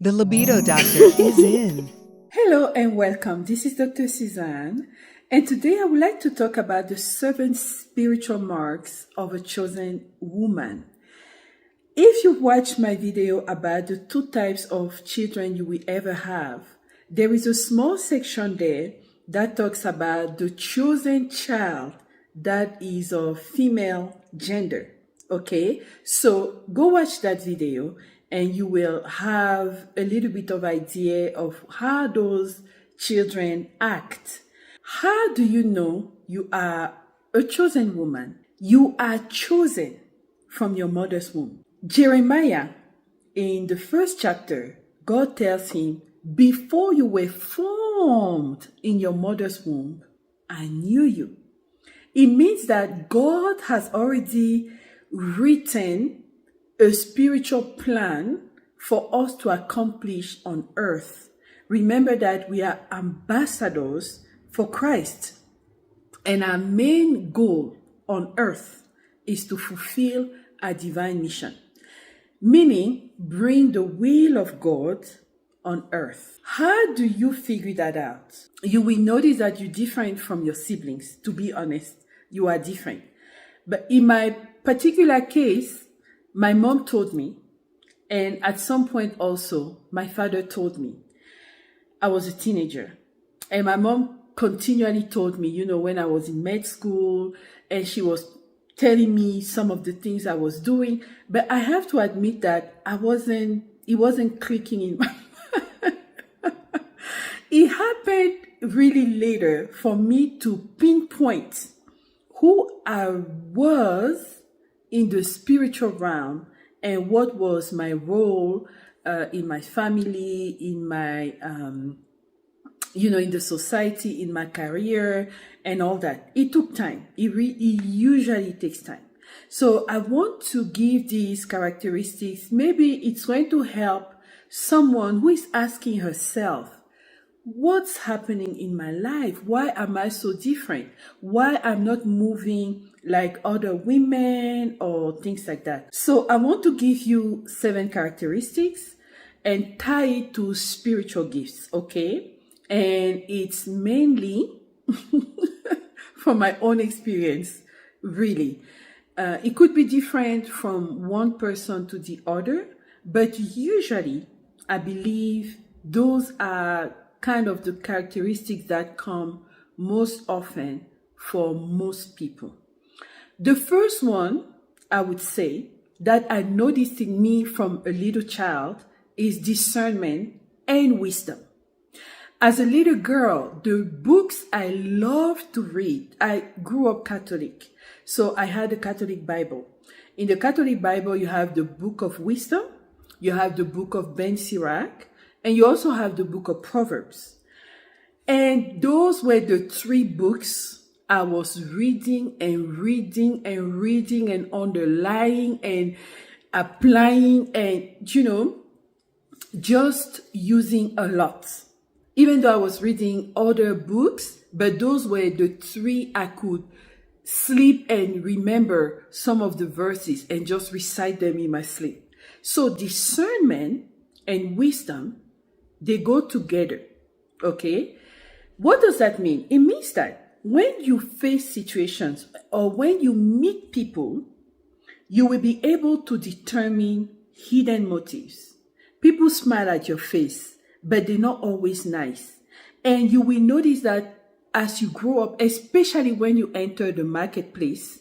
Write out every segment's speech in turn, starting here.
The Libido Doctor is in. Hello and welcome. This is Dr. Suzanne, and today I would like to talk about the 7 spiritual marks of a chosen woman. If you watched my video about the 2 types of children you will ever have, there is a small section there that talks about the chosen child that is of female gender. Okay, so go watch that video and you will have a little bit of idea of how those children act. How do you know you are a chosen woman? You are chosen from your mother's womb. Jeremiah, in the first chapter, God tells him, before you were formed in your mother's womb, I knew you. It means that God has already written a spiritual plan for us to accomplish on earth. Remember that we are ambassadors for Christ, and our main goal on earth is to fulfill our divine mission, meaning bring the will of God on earth. How do you figure that out? You will notice that you're different from your siblings. To be honest, you are different. But in my particular case, my mom told me, and at some point also, my father told me. I was a teenager, and my mom continually told me, when I was in med school, and she was telling me some of the things I was doing, but I have to admit that it wasn't clicking in my It happened really later for me to pinpoint who I was in the spiritual realm and what was my role in my family, in my, in the society, in my career and all that. It took time. It usually takes time. So I want to give these characteristics. Maybe it's going to help someone who is asking herself, what's happening in my life? Why am I so different? Why I'm not moving like other women or things like that? So I want to give you 7 characteristics and tie it to spiritual gifts, okay? And it's mainly from my own experience, really. It could be different from one person to the other, but usually I believe those are kind of the characteristics that come most often for most people. The first one, I would say, that I noticed in me from a little child is discernment and wisdom. As a little girl, the books I loved to read, I grew up Catholic, so I had a Catholic Bible. In the Catholic Bible, you have the Book of Wisdom, you have the Book of Ben Sirach, and you also have the Book of Proverbs. And those were the 3 books I was reading and reading and reading and underlying and applying and, just using a lot. Even though I was reading other books, but those were the 3 I could sleep and remember some of the verses and just recite them in my sleep. So discernment and wisdom, they go together, okay? What does that mean? It means that when you face situations or when you meet people, you will be able to determine hidden motives. People smile at your face, but they're not always nice. And you will notice that as you grow up, especially when you enter the marketplace,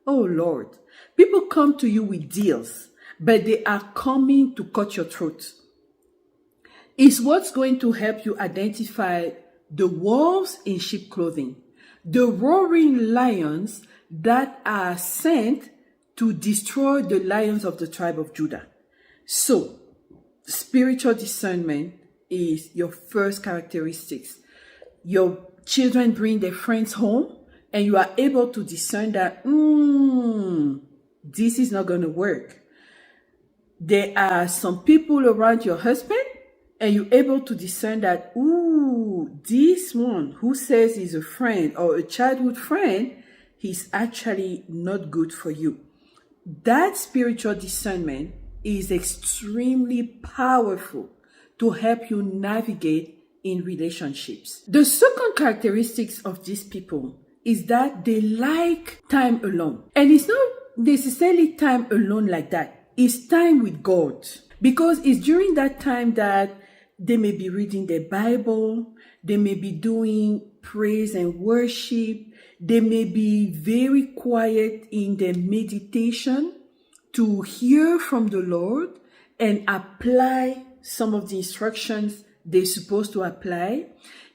oh Lord, people come to you with deals, but they are coming to cut your throat. It's what's going to help you identify the wolves in sheep clothing, the roaring lions that are sent to destroy the lions of the tribe of Judah. So, spiritual discernment is your first characteristics. Your children bring their friends home and you are able to discern that, this is not going to work. There are some people around your husband and you're able to discern that, this one who says he's a friend or a childhood friend, he's actually not good for you. That spiritual discernment is extremely powerful to help you navigate in relationships. The second characteristics of these people is that they like time alone. And it's not necessarily time alone like that. It's time with God. Because it's during that time that they may be reading their Bible, they may be doing praise and worship, they may be very quiet in their meditation to hear from the Lord and apply some of the instructions they're supposed to apply.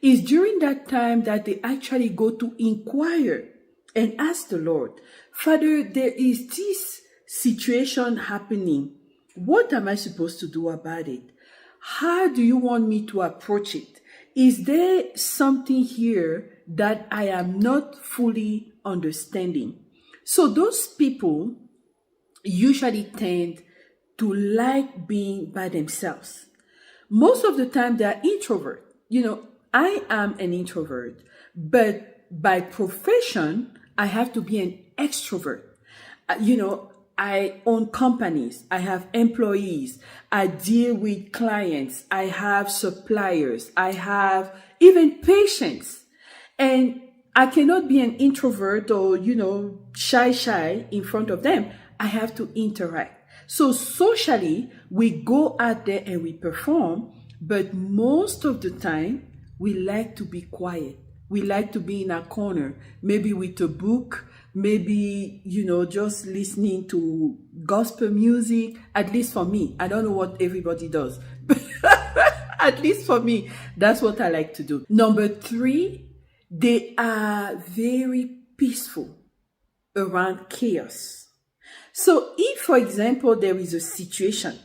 It's during that time that they actually go to inquire and ask the Lord, Father, there is this situation happening. What am I supposed to do about it? How do you want me to approach it? Is there something here that I am not fully understanding? So those people usually tend to like being by themselves. Most of the time they are introvert. I am an introvert, but by profession, I have to be an extrovert. I own companies. I have employees. I deal with clients. I have suppliers. I have even patients. And I cannot be an introvert or, shy in front of them. I have to interact. So socially, we go out there and we perform, but most of the time, we like to be quiet. We like to be in a corner, maybe with a book, maybe, just listening to gospel music, at least for me. I don't know what everybody does, but at least for me, that's what I like to do. Number 3, they are very peaceful around chaos. So if, for example, there is a situation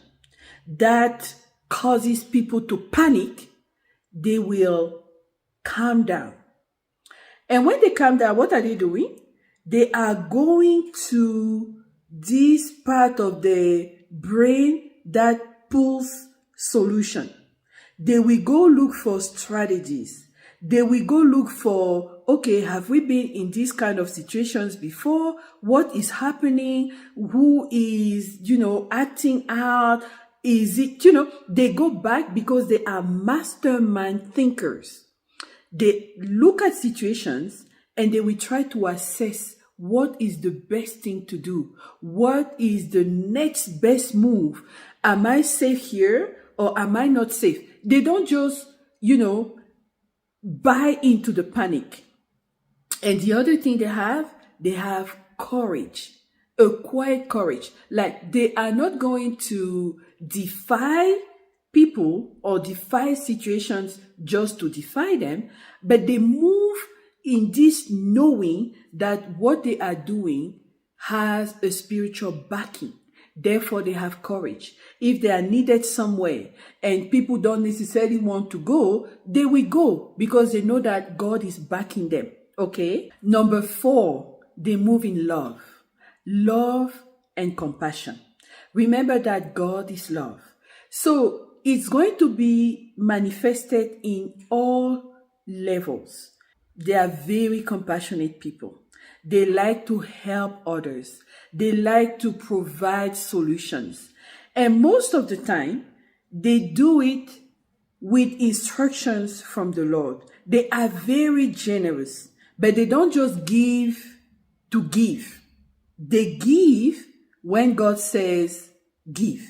that causes people to panic, they will calm down. And when they calm down, what are they doing? They are going to this part of the brain that pulls solution. They will go look for strategies. They will go look for, okay, have we been in these kind of situations before? What is happening? Who is, acting out? Is it, they go back because they are mastermind thinkers. They look at situations and they will try to assess what is the best thing to do. What is the next best move? Am I safe here or am I not safe? They don't just, buy into the panic. And the other thing they have courage, a quiet courage. Like they are not going to defy people or defy situations just to defy them, but they move in this knowing that what they are doing has a spiritual backing. Therefore, they have courage. If they are needed somewhere and people don't necessarily want to go, they will go because they know that God is backing them. Okay? Number 4, they move in love. Love and compassion. Remember that God is love. So it's going to be manifested in all levels. They are very compassionate people. They like to help others. They like to provide solutions. And most of the time, they do it with instructions from the Lord. They are very generous, but they don't just give to give. They give when God says give.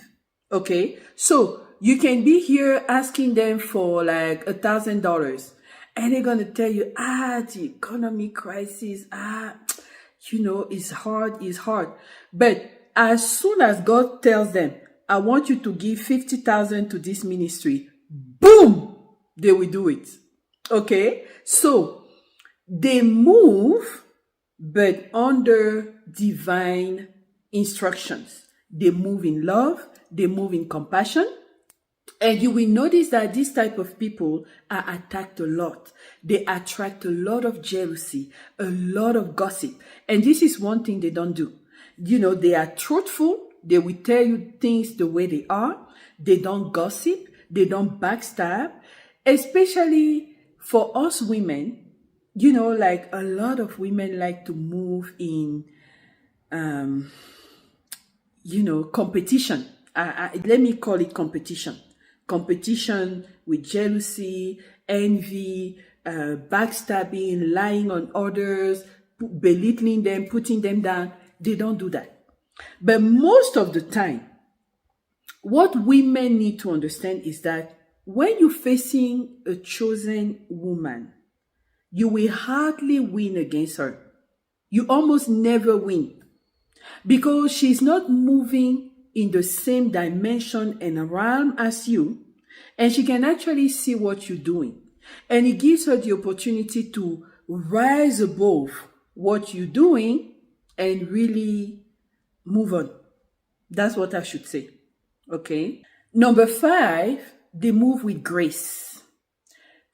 Okay? So you can be here asking them for like $1,000 and they're going to tell you, the economy crisis, it's hard. But as soon as God tells them, I want you to give 50,000 to this ministry, boom, they will do it. Okay? So they move, but under divine instructions. They move in love, they move in compassion. And you will notice that this type of people are attacked a lot. They attract a lot of jealousy, a lot of gossip. And this is one thing they don't do. They are truthful. They will tell you things the way they are. They don't gossip. They don't backstab. Especially for us women, like a lot of women like to move in, competition. Let me call it competition. competition with jealousy, envy, backstabbing, lying on others, belittling them, putting them down. They don't do that. But most of the time, what women need to understand is that when you're facing a chosen woman, you will hardly win against her. You almost never win because she's not moving in the same dimension and realm as you, and she can actually see what you're doing. And it gives her the opportunity to rise above what you're doing and really move on. That's what I should say. Okay. Number 5, they move with grace.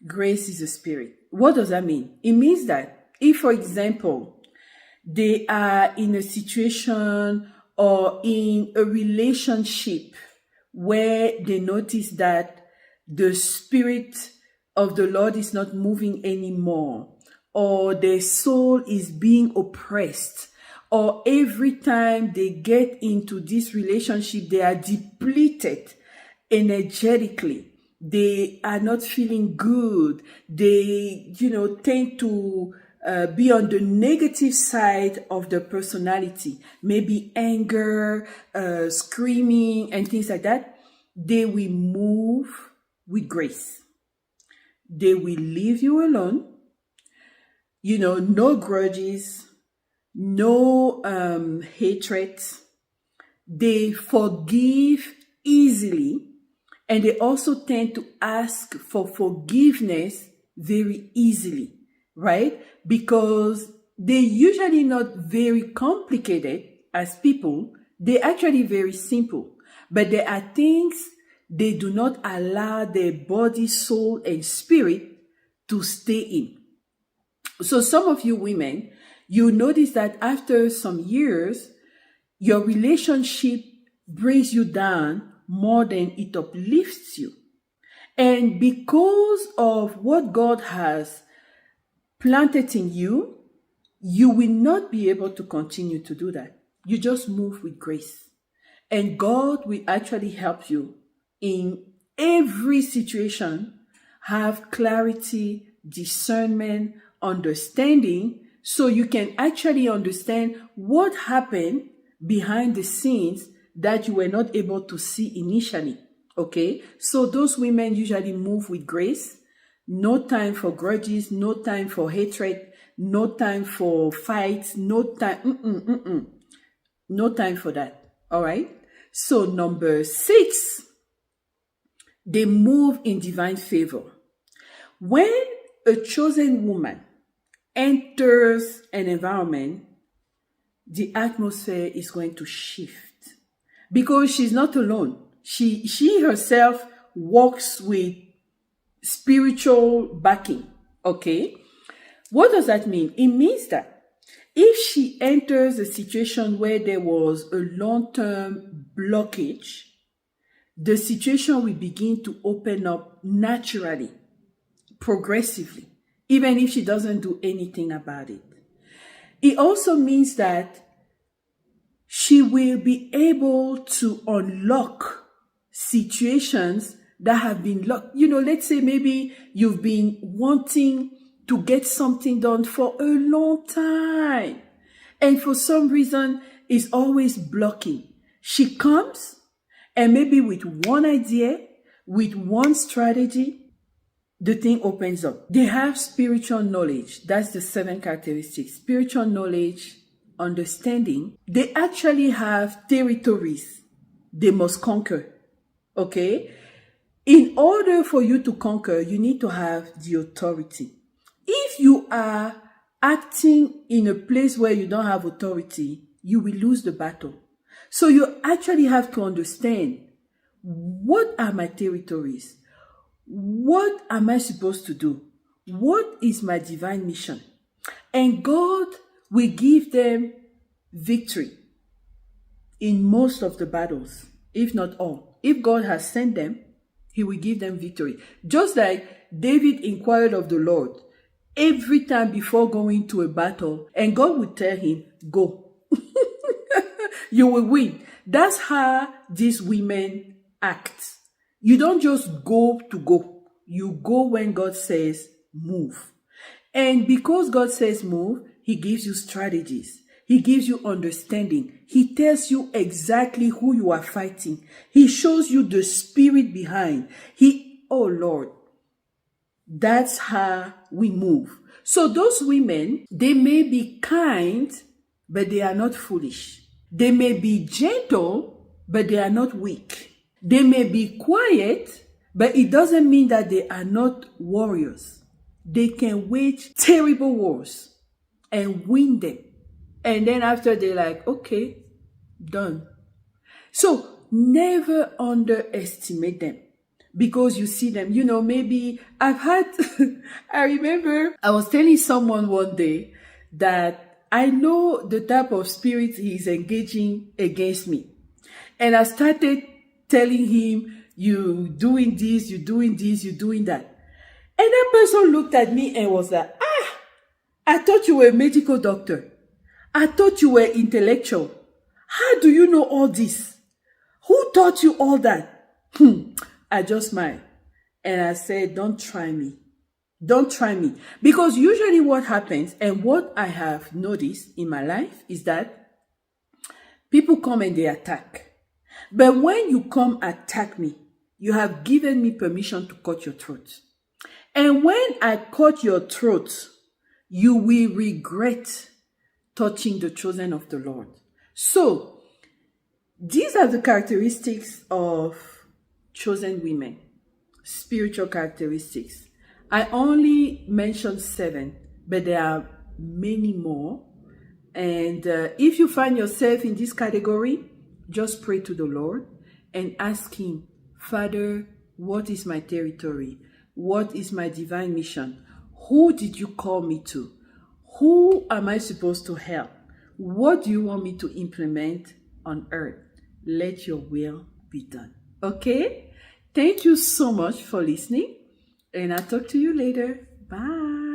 Grace is a spirit. What does that mean? It means that if, for example, they are in a situation or in a relationship where they notice that the spirit of the Lord is not moving anymore, or their soul is being oppressed, or every time they get into this relationship, they are depleted energetically. They are not feeling good. They, tend to be on the negative side of the personality, maybe anger, screaming, and things like that. They will move with grace. They will leave you alone. No grudges, no hatred. They forgive easily, and they also tend to ask for forgiveness very easily, right? Because they're usually not very complicated as people. They're actually very simple, but there are things they do not allow their body, soul, and spirit to stay in. So some of you women, you notice that after some years, your relationship brings you down more than it uplifts you. And because of what God has planted in you, you will not be able to continue to do that. You just move with grace. And God will actually help you in every situation, have clarity, discernment, understanding, so you can actually understand what happened behind the scenes that you were not able to see initially. Okay, so those women usually move with grace. No time for grudges, no time for hatred, no time for fights, no time, no time for that. All right. So number 6, they move in divine favor. When a chosen woman enters an environment, the atmosphere is going to shift because she's not alone. She herself walks with spiritual backing. Okay. What does that mean? It means that if she enters a situation where there was a long-term blockage, the situation will begin to open up naturally, progressively, even if she doesn't do anything about it. It also means that she will be able to unlock situations that have been locked. Let's say maybe you've been wanting to get something done for a long time, and for some reason it's always blocking. She comes, and maybe with one idea, with one strategy, the thing opens up. They have spiritual knowledge. That's the 7 characteristics. Spiritual knowledge, understanding. They actually have territories they must conquer. Okay? In order for you to conquer, you need to have the authority. If you are acting in a place where you don't have authority, you will lose the battle. So you actually have to understand, what are my territories? What am I supposed to do? What is my divine mission? And God will give them victory in most of the battles, if not all. If God has sent them, He will give them victory. Just like David inquired of the Lord every time before going to a battle, and God would tell him, go. You will win. That's how these women act. You don't just go to go. You go when God says move. And because God says move, he gives you strategies. He gives you understanding. He tells you exactly who you are fighting. He shows you the spirit behind. Oh Lord, that's how we move. So those women, they may be kind, but they are not foolish. They may be gentle, but they are not weak. They may be quiet, but it doesn't mean that they are not warriors. They can wage terrible wars and win them. And then after they're like, okay, done. So never underestimate them. Because you see them, maybe I remember I was telling someone one day that I know the type of spirit he's engaging against me. And I started telling him, you doing this, you doing this, you doing that. And that person looked at me and was like, I thought you were a medical doctor. I thought you were intellectual. How do you know all this? Who taught you all that? I just smiled and I said, don't try me. Don't try me. Because usually what happens and what I have noticed in my life is that people come and they attack. But when you come attack me, you have given me permission to cut your throat. And when I cut your throat, you will regret touching the chosen of the Lord. So, these are the characteristics of chosen women, spiritual characteristics. I only mentioned 7, but there are many more. And if you find yourself in this category, just pray to the Lord and ask him, Father, what is my territory? What is my divine mission? Who did you call me to? Who am I supposed to help? What do you want me to implement on earth? Let your will be done. Okay? Thank you so much for listening, and I'll talk to you later. Bye.